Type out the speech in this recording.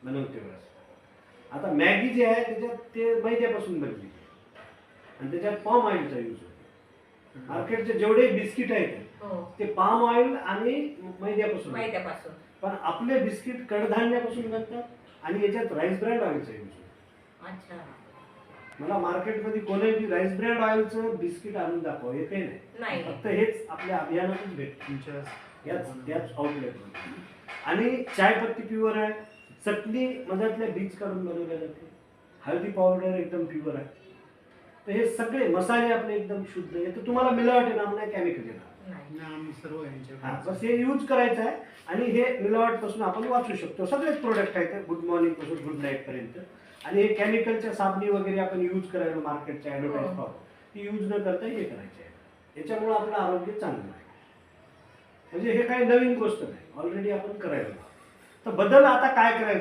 बनवते वेळेस. आता मॅगी जे आहे त्याच्यात ते मैद्यापासून बनली आणि त्याच्यात पाम ऑइलचा यूज होतो. मार्केटचे जेवढे बिस्किट आहेत हो ते पाम ऑइल आणि मैद्यापासून बनतात. मैद्यापासून. पण आपले बिस्किट कडधान्यापासून बनतात आणि याच्यात राईस ब्रँड ऑइलचा यूज होतो. अच्छा. मला मार्केटमध्ये कोणीही राईस ब्रँड ऑइलचं बिस्किट आणून दाखवा, हे काही नाही. नाही. फक्त हेच आपल्या अभियानातून भेटतं तुमच्या याच आउटलेटमध्ये. आणि चायपत्ती प्युअर आहे, चटणी मधातल्या बीज काढून बनवल्या जाते, हळदी पावडर एकदम प्युअर आहे. तर हे सगळे मसाले आपले एकदम शुद्ध आहे. तर तुम्हाला मिलावट येणार नाही, केमिकल येणार नाही. आम्ही सर्व यांच्या हा, बस हे यूज करायचं आहे. आणि हे मिलावट पासून आपण वाचू शकतो. सगळेच प्रोडक्ट आहेत, गुड मॉर्निंग पासून गुड नाईट पर्यंत. आणि हे केमिकलच्या साबणी वगैरे आपण यूज करायला मार्केटच्या ॲडव्हर्टाईज हो. पाहतो, ती यूज न करता हे करायचे आहे. याच्यामुळे आपलं आरोग्य चांगलं आहे. म्हणजे हे काही नवीन गोष्ट नाही, ऑलरेडी आपण करायला. तर बदल आता काय करायचं.